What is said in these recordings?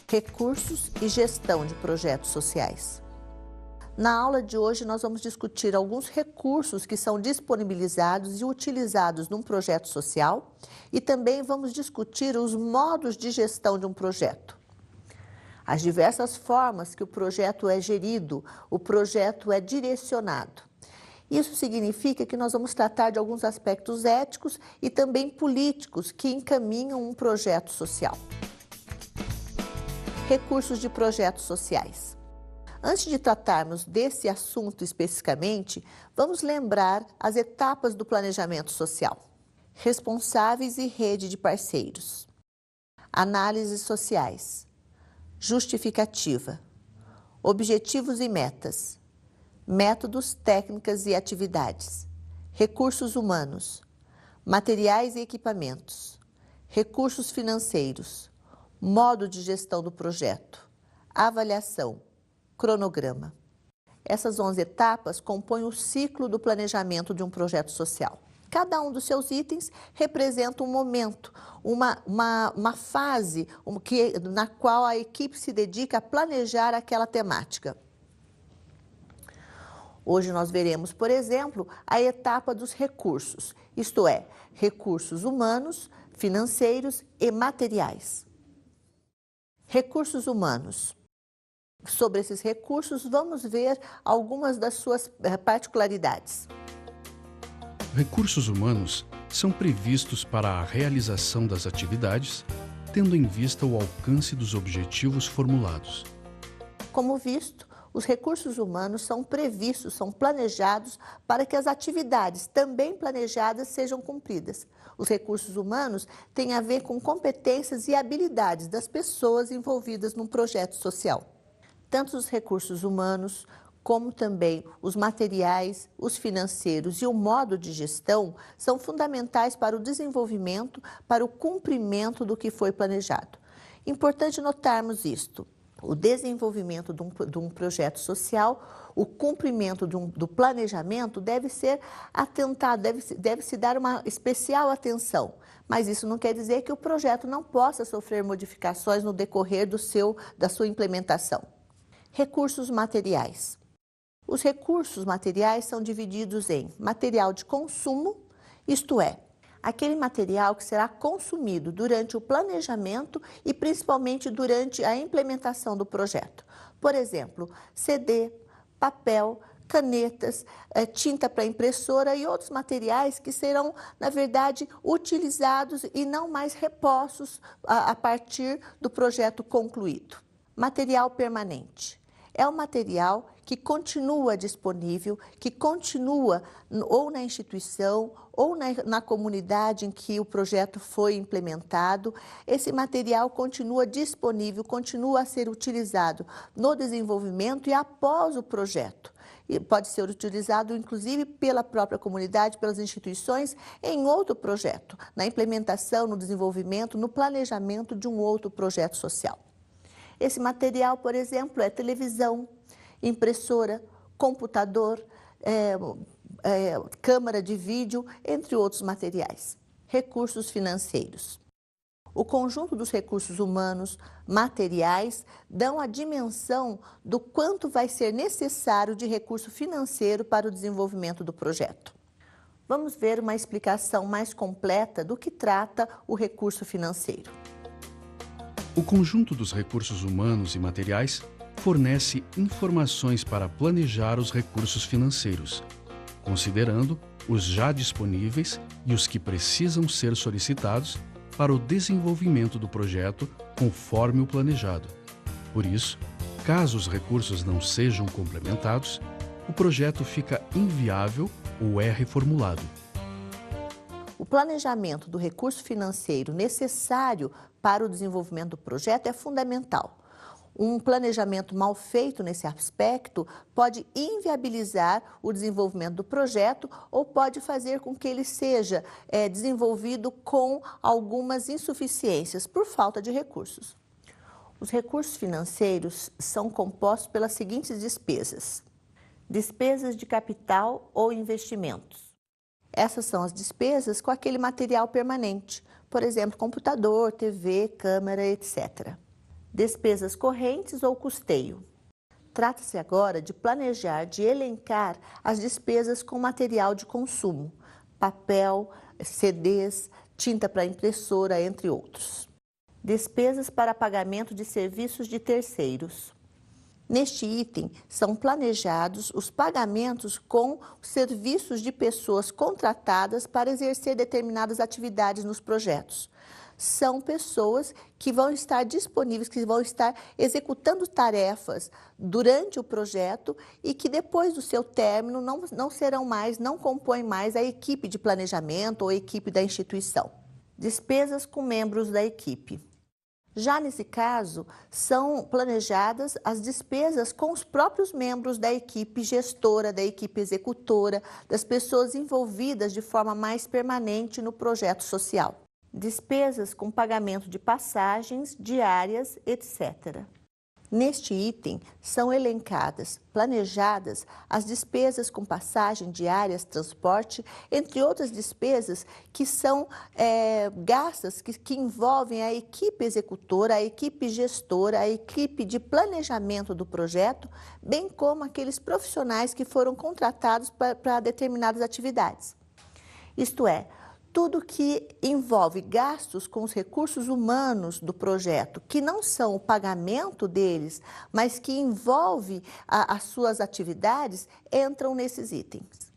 recursos e gestão de projetos sociais. Na aula de hoje, nós vamos discutir alguns recursos que são disponibilizados e utilizados num projeto social e também vamos discutir os modos de gestão de um projeto. As diversas formas que o projeto é gerido, o projeto é direcionado. Isso significa que nós vamos tratar de alguns aspectos éticos e também políticos que encaminham um projeto social. Recursos de projetos sociais. Antes de tratarmos desse assunto especificamente, vamos lembrar as etapas do planejamento social. Responsáveis e rede de parceiros. Análises sociais. Justificativa. Objetivos e metas. Métodos, técnicas e atividades. Recursos humanos. Materiais e equipamentos. Recursos financeiros. Modo de gestão do projeto. Avaliação. Cronograma. Essas 11 etapas compõem o ciclo do planejamento de um projeto social. Cada um dos seus itens representa um momento, uma fase na qual a equipe se dedica a planejar aquela temática. Hoje nós veremos, por exemplo, a etapa dos recursos, isto é, recursos humanos, financeiros e materiais. Recursos humanos. Sobre esses recursos, vamos ver algumas das suas particularidades. Recursos humanos são previstos para a realização das atividades, tendo em vista o alcance dos objetivos formulados. Como visto, os recursos humanos são previstos, são planejados para que as atividades também planejadas sejam cumpridas. Os recursos humanos têm a ver com competências e habilidades das pessoas envolvidas num projeto social. Tanto os recursos humanos, como também os materiais, os financeiros e o modo de gestão são fundamentais para o desenvolvimento, para o cumprimento do que foi planejado. Importante notarmos isto. O desenvolvimento de um projeto social, o cumprimento do planejamento deve ser atentado, deve-se dar uma especial atenção. Mas isso não quer dizer que o projeto não possa sofrer modificações no decorrer da sua implementação. Recursos materiais. Os recursos materiais são divididos em material de consumo, isto é, aquele material que será consumido durante o planejamento e principalmente durante a implementação do projeto. Por exemplo, CD, papel, canetas, tinta para impressora e outros materiais que serão, na verdade, utilizados e não mais repostos a partir do projeto concluído. Material permanente. É um material que continua disponível, que continua ou na instituição ou na comunidade em que o projeto foi implementado. Esse material continua disponível, continua a ser utilizado no desenvolvimento e após o projeto. E pode ser utilizado, inclusive, pela própria comunidade, pelas instituições, em outro projeto, na implementação, no desenvolvimento, no planejamento de um outro projeto social. Esse material, por exemplo, é televisão, impressora, computador, câmara de vídeo, entre outros materiais. Recursos financeiros. O conjunto dos recursos humanos, materiais, dão a dimensão do quanto vai ser necessário de recurso financeiro para o desenvolvimento do projeto. Vamos ver uma explicação mais completa do que trata o recurso financeiro. O conjunto dos recursos humanos e materiais fornece informações para planejar os recursos financeiros, considerando os já disponíveis e os que precisam ser solicitados para o desenvolvimento do projeto conforme o planejado. Por isso, caso os recursos não sejam complementados, o projeto fica inviável ou é reformulado. O planejamento do recurso financeiro necessário para o desenvolvimento do projeto é fundamental. Um planejamento mal feito nesse aspecto pode inviabilizar o desenvolvimento do projeto ou pode fazer com que ele seja desenvolvido com algumas insuficiências por falta de recursos. Os recursos financeiros são compostos pelas seguintes despesas. Despesas de capital ou investimentos. Essas são as despesas com aquele material permanente, por exemplo, computador, TV, câmera, etc. Despesas correntes ou custeio. Trata-se agora de planejar, de elencar as despesas com material de consumo, papel, CDs, tinta para impressora, entre outros. Despesas para pagamento de serviços de terceiros. Neste item, são planejados os pagamentos com serviços de pessoas contratadas para exercer determinadas atividades nos projetos. São pessoas que vão estar disponíveis, que vão estar executando tarefas durante o projeto e que depois do seu término não serão mais, não compõem mais a equipe de planejamento ou a equipe da instituição. Despesas com membros da equipe. Já nesse caso, são planejadas as despesas com os próprios membros da equipe gestora, da equipe executora, das pessoas envolvidas de forma mais permanente no projeto social. Despesas com pagamento de passagens, diárias, etc. Neste item, são elencadas, planejadas as despesas com passagem, diárias, transporte, entre outras despesas que são gastas, que envolvem a equipe executora, a equipe gestora, a equipe de planejamento do projeto, bem como aqueles profissionais que foram contratados para determinadas atividades. Isto é, tudo que envolve gastos com os recursos humanos do projeto, que não são o pagamento deles, mas que envolve as suas atividades, entram nesses itens.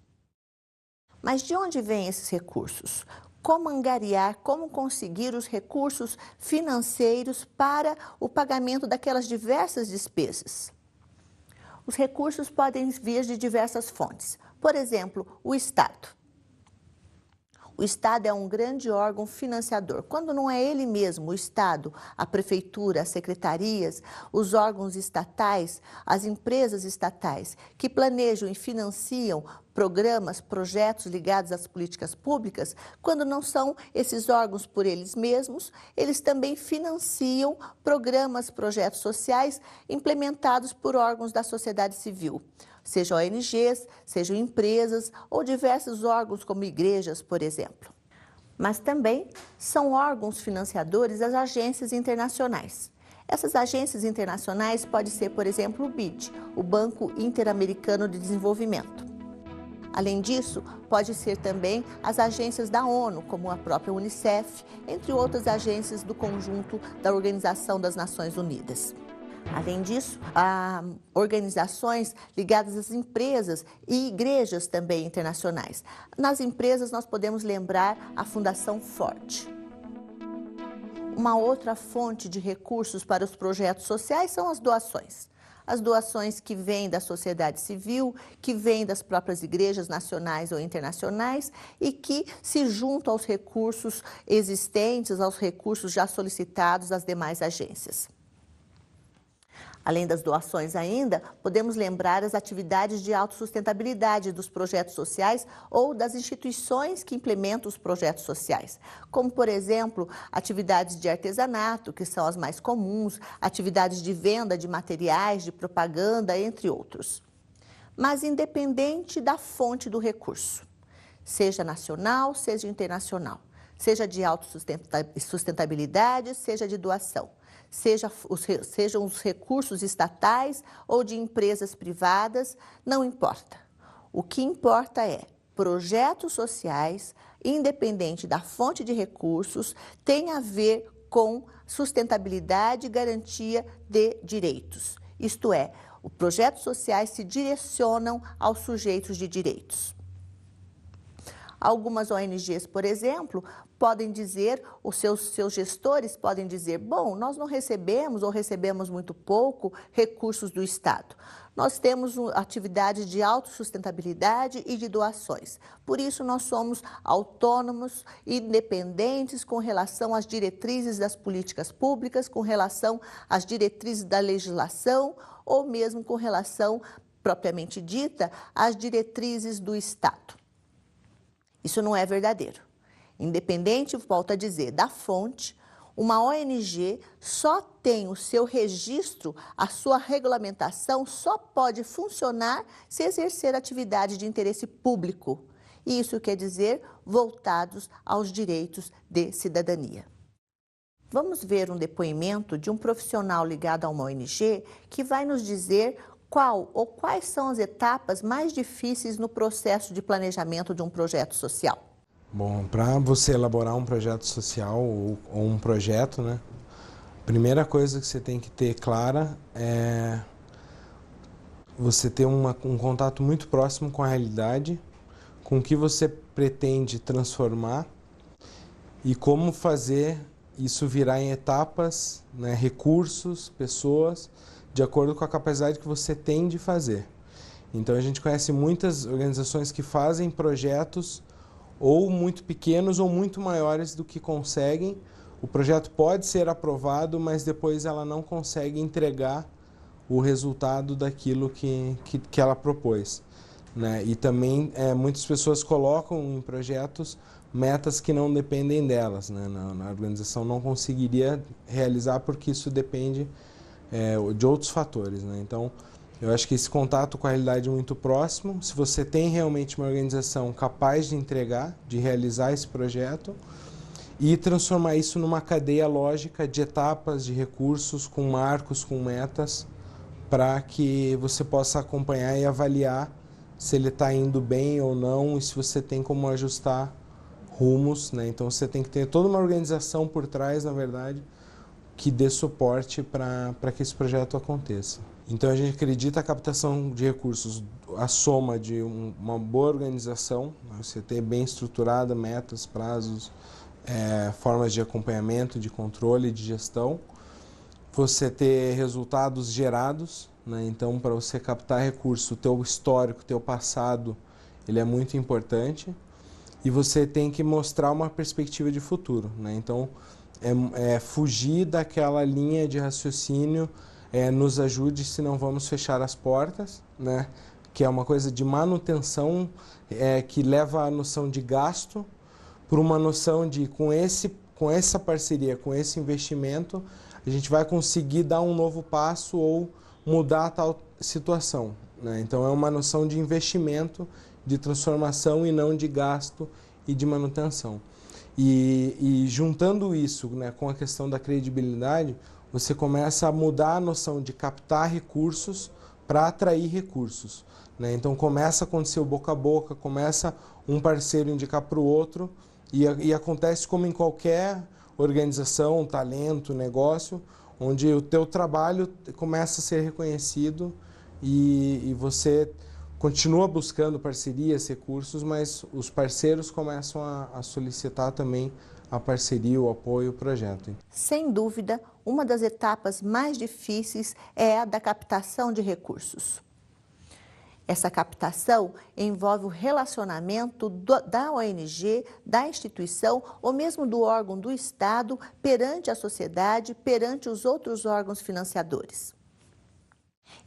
Mas de onde vêm esses recursos? Como angariar, como conseguir os recursos financeiros para o pagamento daquelas diversas despesas? Os recursos podem vir de diversas fontes. Por exemplo, o Estado. O Estado é um grande órgão financiador. Quando não é ele mesmo, o Estado, a Prefeitura, as secretarias, os órgãos estatais, as empresas estatais, que planejam e financiam programas, projetos ligados às políticas públicas, quando não são esses órgãos por eles mesmos, eles também financiam programas, projetos sociais implementados por órgãos da sociedade civil. Sejam ONGs, sejam empresas ou diversos órgãos como igrejas, por exemplo. Mas também são órgãos financiadores as agências internacionais. Essas agências internacionais podem ser, por exemplo, o BID, o Banco Interamericano de Desenvolvimento. Além disso, pode ser também as agências da ONU, como a própria Unicef, entre outras agências do conjunto da Organização das Nações Unidas. Além disso, há organizações ligadas às empresas e igrejas também internacionais. Nas empresas, nós podemos lembrar a Fundação Ford. Uma outra fonte de recursos para os projetos sociais são as doações. As doações que vêm da sociedade civil, que vêm das próprias igrejas nacionais ou internacionais e que se juntam aos recursos existentes, aos recursos já solicitados às demais agências. Além das doações ainda, podemos lembrar as atividades de autossustentabilidade dos projetos sociais ou das instituições que implementam os projetos sociais, como, por exemplo, atividades de artesanato, que são as mais comuns, atividades de venda de materiais, de propaganda, entre outros. Mas independente da fonte do recurso, seja nacional, seja internacional, seja de autossustentabilidade, seja de doação, sejam os recursos estatais ou de empresas privadas, não importa. O que importa é projetos sociais, independente da fonte de recursos, tem a ver com sustentabilidade e garantia de direitos. Isto é, os projetos sociais se direcionam aos sujeitos de direitos. Algumas ONGs, por exemplo, podem dizer, os seus gestores podem dizer, bom, nós não recebemos ou recebemos muito pouco recursos do Estado. Nós temos atividades de autossustentabilidade e de doações. Por isso, nós somos autônomos e independentes com relação às diretrizes das políticas públicas, com relação às diretrizes da legislação ou mesmo com relação, propriamente dita, às diretrizes do Estado. Isso não é verdadeiro. Independente, volto a dizer, da fonte, uma ONG só tem o seu registro, a sua regulamentação só pode funcionar se exercer atividade de interesse público. E isso quer dizer voltados aos direitos de cidadania. Vamos ver um depoimento de um profissional ligado a uma ONG que vai nos dizer qual ou quais são as etapas mais difíceis no processo de planejamento de um projeto social. Bom, para você elaborar um projeto social ou um projeto, né, a primeira coisa que você tem que ter clara é você ter um contato muito próximo com a realidade, com o que você pretende transformar e como fazer isso virar em etapas, né, recursos, pessoas, de acordo com a capacidade que você tem de fazer. Então a gente conhece muitas organizações que fazem projetos ou muito pequenos ou muito maiores do que conseguem. O projeto pode ser aprovado, mas depois ela não consegue entregar o resultado daquilo que ela propôs, né? E também muitas pessoas colocam em projetos metas que não dependem delas, né? A organização não conseguiria realizar porque isso depende de outros fatores, né? Então, eu acho que esse contato com a realidade é muito próximo. Se você tem realmente uma organização capaz de entregar, de realizar esse projeto e transformar isso numa cadeia lógica de etapas, de recursos, com marcos, com metas, para que você possa acompanhar e avaliar se ele está indo bem ou não e se você tem como ajustar rumos, né? Então você tem que ter toda uma organização por trás, na verdade, que dê suporte para que esse projeto aconteça. Então a gente acredita a captação de recursos, a soma de uma boa organização, você ter bem estruturada metas, prazos, formas de acompanhamento, de controle, de gestão, você ter resultados gerados, né? Então para você captar recurso, o teu histórico, o teu passado, ele é muito importante e você tem que mostrar uma perspectiva de futuro, né? Então fugir daquela linha de raciocínio, nos ajude se não vamos fechar as portas, né? Que é uma coisa de manutenção, que leva a noção de gasto por uma noção de com essa parceria, com esse investimento, a gente vai conseguir dar um novo passo ou mudar a tal situação, né? Então é uma noção de investimento, de transformação e não de gasto e de manutenção. E juntando isso, né, com a questão da credibilidade, você começa a mudar a noção de captar recursos para atrair recursos, né? Então começa a acontecer o boca a boca, começa um parceiro indicar para o outro e acontece como em qualquer organização, talento, negócio, onde o teu trabalho começa a ser reconhecido e você continua buscando parcerias, recursos, mas os parceiros começam a solicitar também a parceria, o apoio, o projeto. Sem dúvida, uma das etapas mais difíceis é a da captação de recursos. Essa captação envolve o relacionamento da ONG, da instituição ou mesmo do órgão do Estado perante a sociedade, perante os outros órgãos financiadores.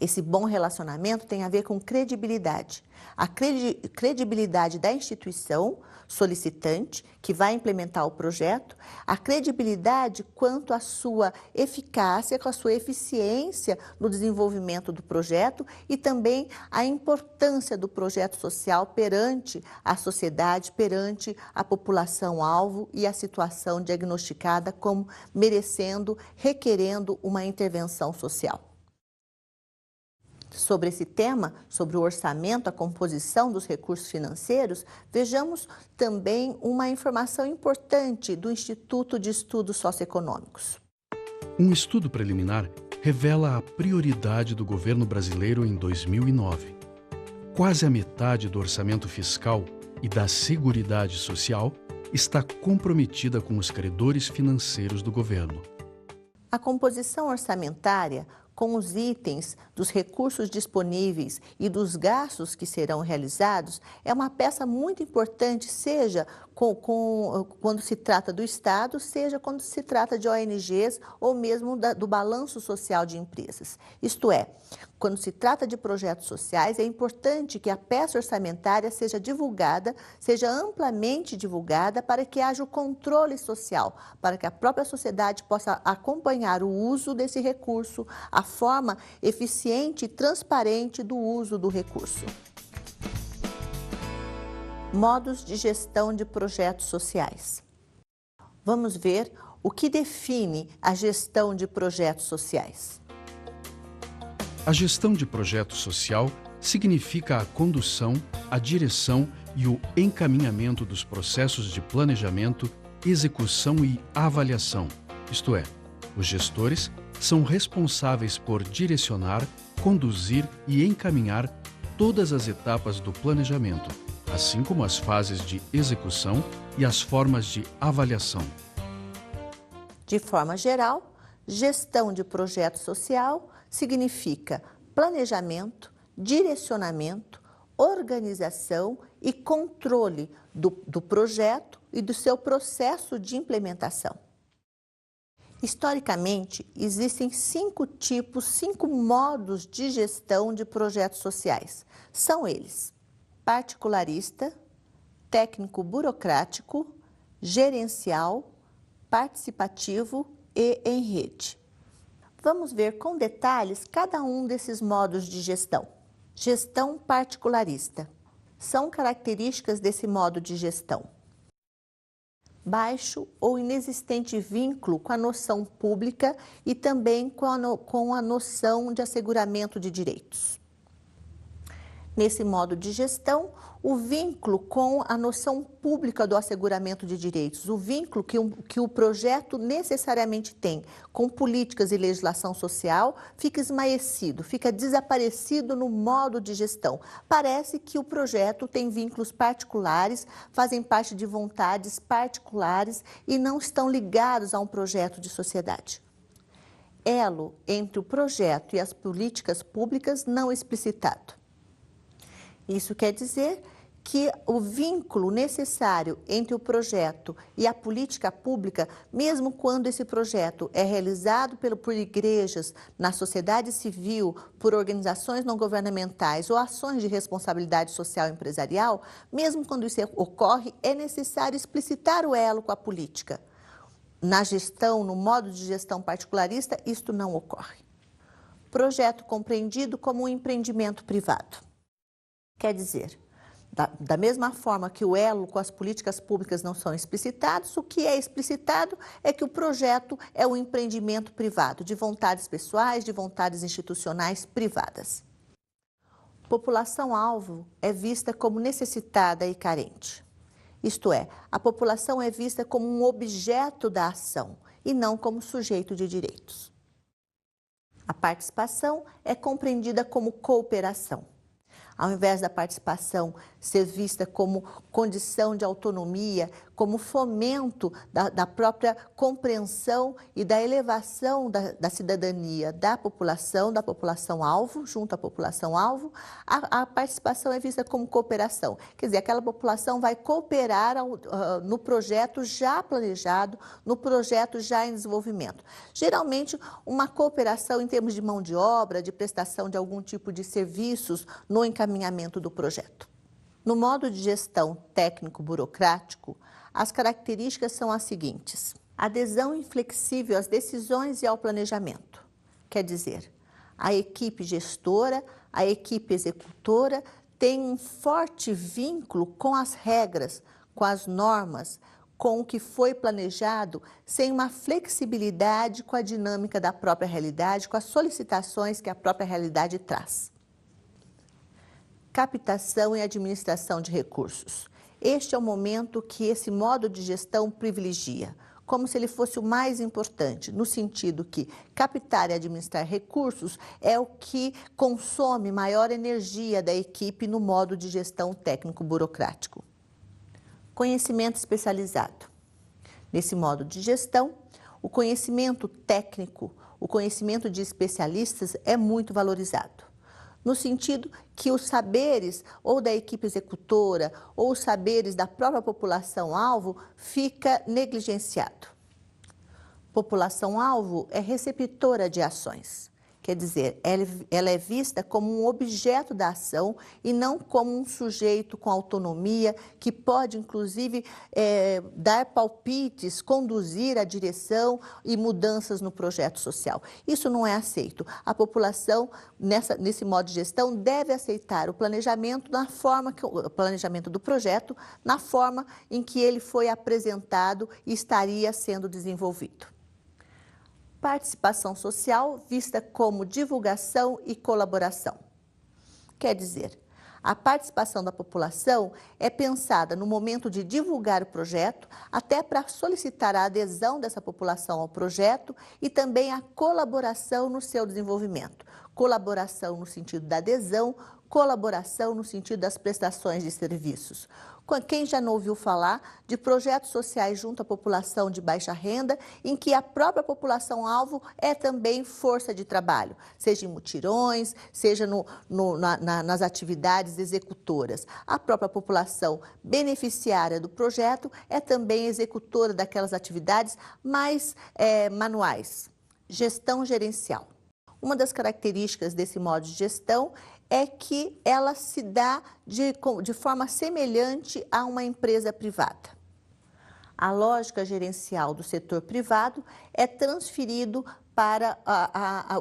Esse bom relacionamento tem a ver com credibilidade. A credibilidade da instituição solicitante, que vai implementar o projeto, a credibilidade quanto à sua eficácia, com a sua eficiência no desenvolvimento do projeto e também a importância do projeto social perante a sociedade, perante a população-alvo e a situação diagnosticada como merecendo, requerendo uma intervenção social. Sobre esse tema, sobre o orçamento, a composição dos recursos financeiros, vejamos também uma informação importante do Instituto de Estudos Socioeconômicos. Um estudo preliminar revela a prioridade do governo brasileiro em 2009. Quase a metade do orçamento fiscal e da Seguridade Social está comprometida com os credores financeiros do governo. A composição orçamentária, com os itens dos recursos disponíveis e dos gastos que serão realizados, é uma peça muito importante, seja quando se trata do Estado, seja quando se trata de ONGs ou mesmo do balanço social de empresas. Isto é, quando se trata de projetos sociais, é importante que a peça orçamentária seja divulgada, seja amplamente divulgada para que haja o controle social, para que a própria sociedade possa acompanhar o uso desse recurso, a forma eficiente e transparente do uso do recurso. Modos de gestão de projetos sociais. Vamos ver O que define a gestão de projetos sociais? A gestão de projeto social significa a condução, a direção e o encaminhamento dos processos de planejamento, execução e avaliação. Isto é, os gestores são responsáveis por direcionar, conduzir e encaminhar todas as etapas do planejamento, assim como as fases de execução e as formas de avaliação. De forma geral, gestão de projeto social significa planejamento, direcionamento, organização e controle do projeto e do seu processo de implementação. Historicamente, existem 5 modos de gestão de projetos sociais. São eles: particularista, técnico-burocrático, gerencial, participativo e em rede. Vamos ver com detalhes cada um desses modos de gestão. Gestão particularista. São características desse modo de gestão: baixo ou inexistente vínculo com a noção pública e também com a noção de asseguramento de direitos. Nesse modo de gestão, o vínculo com a noção pública do asseguramento de direitos, o vínculo que o projeto necessariamente tem com políticas e legislação social, fica esmaecido, fica desaparecido no modo de gestão. Parece que o projeto tem vínculos particulares, fazem parte de vontades particulares e não estão ligados a um projeto de sociedade. Elo entre o projeto e as políticas públicas não explicitado. Isso quer dizer que o vínculo necessário entre o projeto e a política pública, mesmo quando esse projeto é realizado por igrejas, na sociedade civil, por organizações não governamentais ou ações de responsabilidade social e empresarial, mesmo quando isso ocorre, é necessário explicitar o elo com a política. Na gestão, no modo de gestão particularista, isto não ocorre. Projeto compreendido como um empreendimento privado. Quer dizer, da mesma forma que o elo com as políticas públicas não são explicitados, o que é explicitado é que o projeto é um empreendimento privado, de vontades pessoais, de vontades institucionais privadas. População-alvo é vista como necessitada e carente. Isto é, a população é vista como um objeto da ação e não como sujeito de direitos. A participação é compreendida como cooperação. Ao invés da participação ser vista como condição de autonomia, como fomento da própria compreensão e da elevação da cidadania da população-alvo, junto à população-alvo, a participação é vista como cooperação. Quer dizer, aquela população vai cooperar no projeto já planejado, no projeto já em desenvolvimento. Geralmente, uma cooperação em termos de mão de obra, de prestação de algum tipo de serviços no encaminhamento do projeto. No modo de gestão técnico-burocrático, as características são as seguintes: adesão inflexível às decisões e ao planejamento. Quer dizer, a equipe gestora, a equipe executora tem um forte vínculo com as regras, com as normas, com o que foi planejado, sem uma flexibilidade com a dinâmica da própria realidade, com as solicitações que a própria realidade traz. Captação e administração de recursos. Este é o momento que esse modo de gestão privilegia, como se ele fosse o mais importante, no sentido que captar e administrar recursos é o que consome maior energia da equipe no modo de gestão técnico-burocrático. Conhecimento especializado. Nesse modo de gestão, o conhecimento técnico, o conhecimento de especialistas é muito valorizado, no sentido que os saberes ou da equipe executora ou os saberes da própria população-alvo fica negligenciado. População-alvo é receptora de ações. Quer dizer, ela é vista como um objeto da ação e não como um sujeito com autonomia que pode, inclusive, dar palpites, conduzir a direção e mudanças no projeto social. Isso não é aceito. A população, nesse modo de gestão, deve aceitar o planejamento o planejamento do projeto na forma em que ele foi apresentado e estaria sendo desenvolvido. Participação social vista como divulgação e colaboração. Quer dizer, a participação da população é pensada no momento de divulgar o projeto, até para solicitar a adesão dessa população ao projeto e também a colaboração no seu desenvolvimento. Colaboração no sentido da adesão, colaboração no sentido das prestações de serviços. Quem já não ouviu falar de projetos sociais junto à população de baixa renda, em que a própria população-alvo é também força de trabalho, seja em mutirões, seja nas atividades executoras. A própria população beneficiária do projeto é também executora daquelas atividades mais manuais. Gestão gerencial. Uma das características desse modo de gestão é que ela se dá de forma semelhante a uma empresa privada. A lógica gerencial do setor privado é transferido para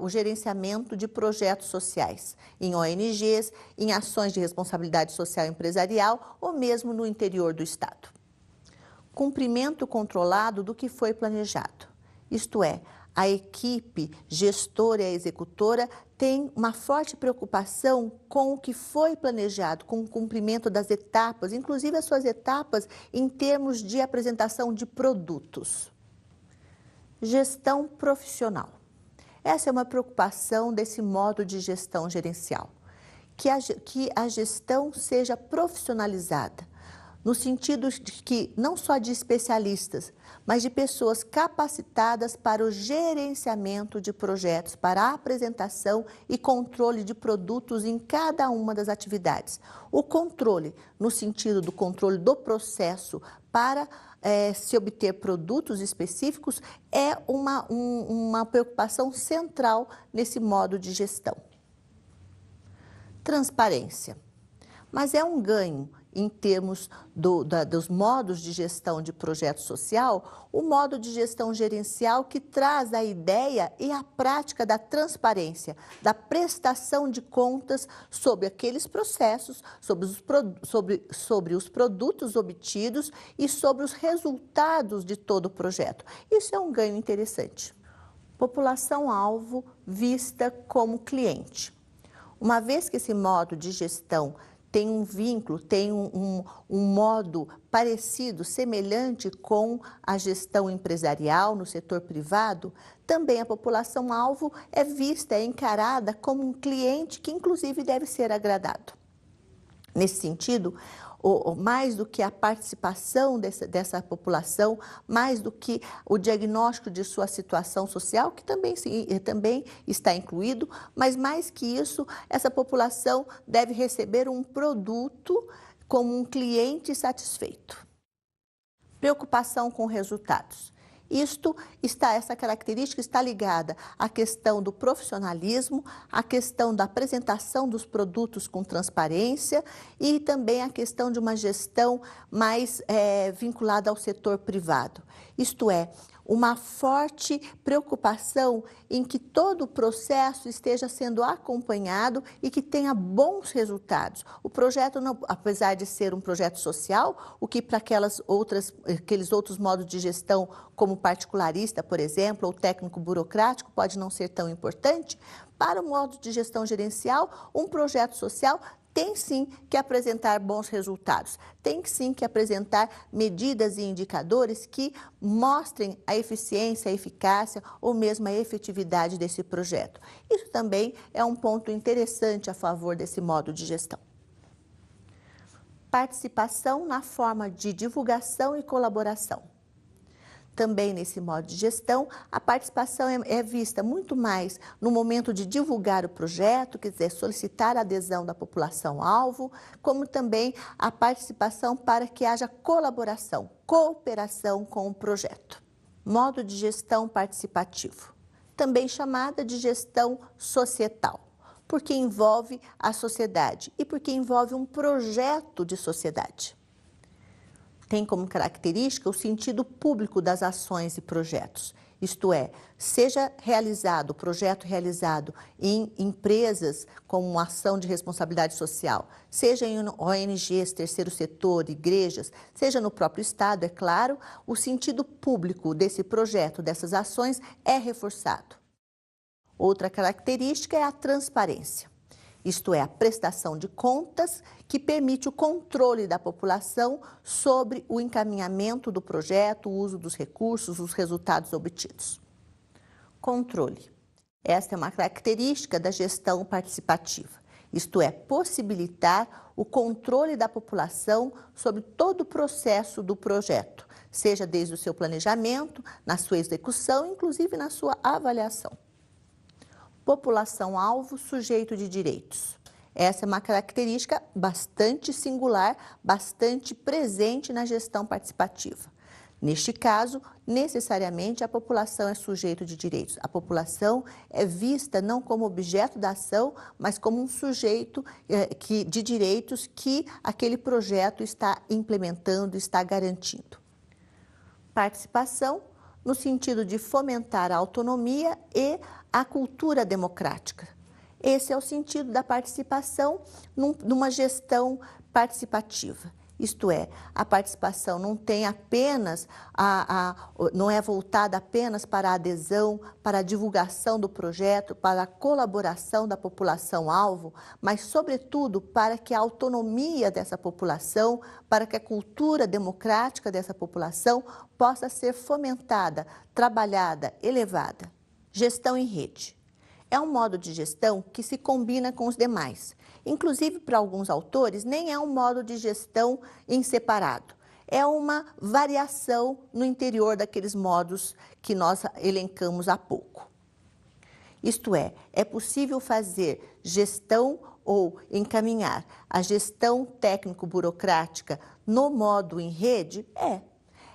o gerenciamento de projetos sociais, em ONGs, em ações de responsabilidade social empresarial ou mesmo no interior do Estado. Cumprimento controlado do que foi planejado, isto é, a equipe gestora e executora tem uma forte preocupação com o que foi planejado, com o cumprimento das etapas, inclusive as suas etapas em termos de apresentação de produtos. Gestão profissional. Essa é uma preocupação desse modo de gestão gerencial, que a gestão seja profissionalizada, no sentido de que não só de especialistas, mas de pessoas capacitadas para o gerenciamento de projetos, para a apresentação e controle de produtos em cada uma das atividades. O controle, no sentido do controle do processo para se obter produtos específicos, é uma preocupação central nesse modo de gestão. Transparência. Mas é um ganho em termos dos modos de gestão de projeto social, o modo de gestão gerencial que traz a ideia e a prática da transparência, da prestação de contas sobre aqueles processos, sobre os produtos obtidos e sobre os resultados de todo o projeto. Isso é um ganho interessante. População-alvo vista como cliente. Uma vez que esse modo de gestão tem um vínculo, tem um modo parecido, semelhante com a gestão empresarial no setor privado, também a população-alvo é vista, é encarada como um cliente que, inclusive, deve ser agradado. Nesse sentido, mais do que a participação dessa população, mais do que o diagnóstico de sua situação social, que também está incluído, mas mais que isso, essa população deve receber um produto como um cliente satisfeito. Preocupação com resultados. Essa característica está ligada à questão do profissionalismo, à questão da apresentação dos produtos com transparência e também à questão de uma gestão mais vinculada ao setor privado. Isto é, uma forte preocupação em que todo o processo esteja sendo acompanhado e que tenha bons resultados. O projeto, apesar de ser um projeto social, o que para aqueles outros modos de gestão, como particularista, por exemplo, ou técnico burocrático, pode não ser tão importante, para o modo de gestão gerencial, um projeto social tem sim que apresentar bons resultados, tem sim que apresentar medidas e indicadores que mostrem a eficiência, a eficácia ou mesmo a efetividade desse projeto. Isso também é um ponto interessante a favor desse modo de gestão. Participação na forma de divulgação e colaboração. Também nesse modo de gestão, a participação é vista muito mais no momento de divulgar o projeto, quer dizer, solicitar a adesão da população-alvo, como também a participação para que haja colaboração, cooperação com o projeto. Modo de gestão participativo. também chamada de gestão societal, porque envolve a sociedade e porque envolve um projeto de sociedade. Tem como característica o sentido público das ações e projetos, isto é, seja realizado, o projeto realizado em empresas como uma ação de responsabilidade social, seja em ONGs, terceiro setor, igrejas, seja no próprio Estado, é claro, o sentido público desse projeto, dessas ações, é reforçado. Outra característica é a transparência. Isto é, a prestação de contas que permite o controle da população sobre o encaminhamento do projeto, o uso dos recursos, os resultados obtidos. Controle. Esta é uma característica da gestão participativa, isto é, possibilitar o controle da população sobre todo o processo do projeto, seja desde o seu planejamento, na sua execução, inclusive na sua avaliação. População-alvo, sujeito de direitos. Essa é uma característica bastante singular, bastante presente na gestão participativa. Neste caso, necessariamente a população é sujeito de direitos. A população é vista não como objeto da ação, mas como um sujeito de direitos que aquele projeto está implementando, está garantindo. Participação, no sentido de fomentar a autonomia e a cultura democrática. Esse é o sentido da participação numa gestão participativa. Isto é, a participação não tem apenas não é voltada apenas para a adesão, para a divulgação do projeto, para a colaboração da população-alvo, mas, sobretudo, para que a autonomia dessa população, para que a cultura democrática dessa população possa ser fomentada, trabalhada, elevada. Gestão em rede. É um modo de gestão que se combina com os demais. Inclusive, para alguns autores, nem é um modo de gestão em separado. É uma variação no interior daqueles modos que nós elencamos há pouco. Isto é possível fazer gestão ou encaminhar a gestão técnico-burocrática no modo em rede?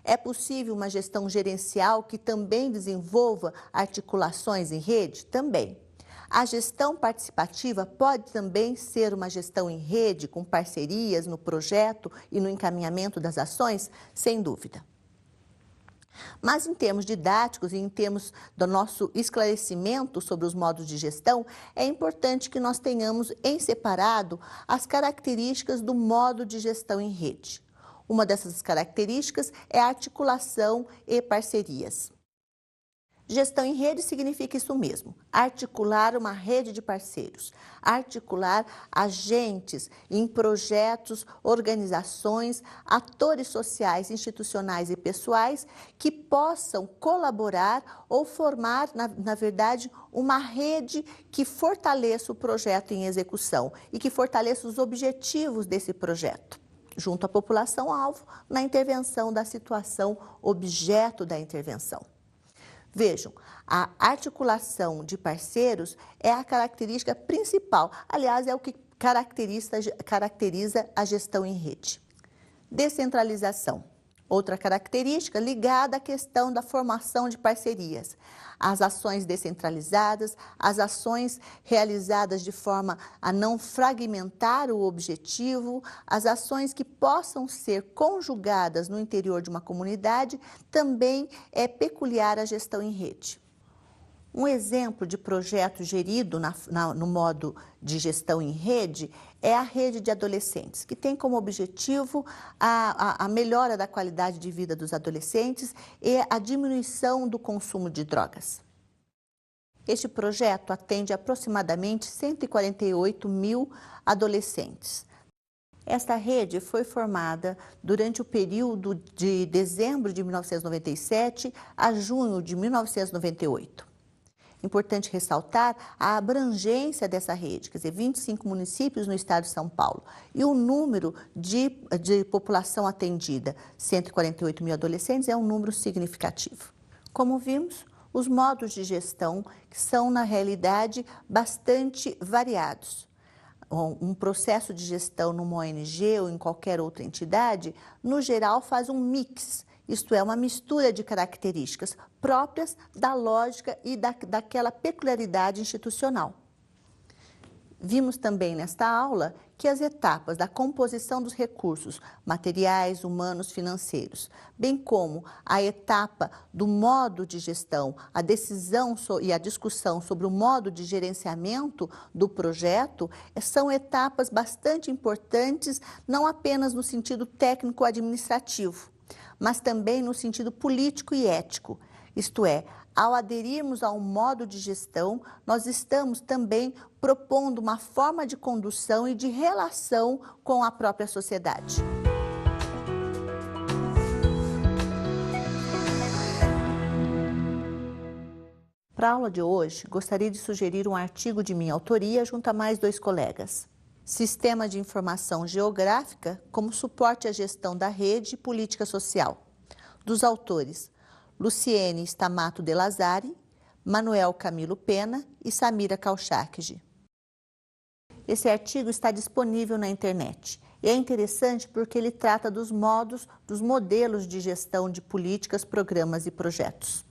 É possível uma gestão gerencial que também desenvolva articulações em rede? Também. A gestão participativa pode também ser uma gestão em rede, com parcerias no projeto e no encaminhamento das ações? Sem dúvida. Mas em termos didáticos e em termos do nosso esclarecimento sobre os modos de gestão, é importante que nós tenhamos em separado as características do modo de gestão em rede. Uma dessas características é a articulação e parcerias. Gestão em rede significa isso mesmo, articular uma rede de parceiros, articular agentes em projetos, organizações, atores sociais, institucionais e pessoais que possam colaborar ou formar, na verdade, uma rede que fortaleça o projeto em execução e que fortaleça os objetivos desse projeto, junto à população-alvo, na intervenção da situação objeto da intervenção. Vejam, a articulação de parceiros é a característica principal, aliás, é o que caracteriza a gestão em rede. Descentralização. Outra característica ligada à questão da formação de parcerias. As ações descentralizadas, as ações realizadas de forma a não fragmentar o objetivo, as ações que possam ser conjugadas no interior de uma comunidade, também é peculiar à gestão em rede. Um exemplo de projeto gerido no modo de gestão em rede é a rede de adolescentes, que tem como objetivo a melhora da qualidade de vida dos adolescentes e a diminuição do consumo de drogas. Este projeto atende aproximadamente 148 mil adolescentes. Esta rede foi formada durante o período de dezembro de 1997 a junho de 1998. Importante ressaltar a abrangência dessa rede, quer dizer, 25 municípios no estado de São Paulo. E o número de população atendida, 148 mil adolescentes, é um número significativo. Como vimos, os modos de gestão são, na realidade, bastante variados. Um processo de gestão numa ONG ou em qualquer outra entidade, no geral, faz um mix. Isto é, uma mistura de características próprias da lógica e daquela peculiaridade institucional. Vimos também nesta aula que as etapas da composição dos recursos materiais, humanos, financeiros, bem como a etapa do modo de gestão, a decisão e a discussão sobre o modo de gerenciamento do projeto, são etapas bastante importantes, não apenas no sentido técnico-administrativo, mas também no sentido político e ético, isto é, ao aderirmos a um modo de gestão, nós estamos também propondo uma forma de condução e de relação com a própria sociedade. Para a aula de hoje, gostaria de sugerir um artigo de minha autoria junto a mais 2 colegas. Sistema de Informação Geográfica como suporte à gestão da rede e política social, dos autores Luciene Stamato de Lazari, Manuel Camilo Pena e Samira Kaushakji. Esse artigo está disponível na internet e é interessante porque ele trata dos modelos de gestão de políticas, programas e projetos.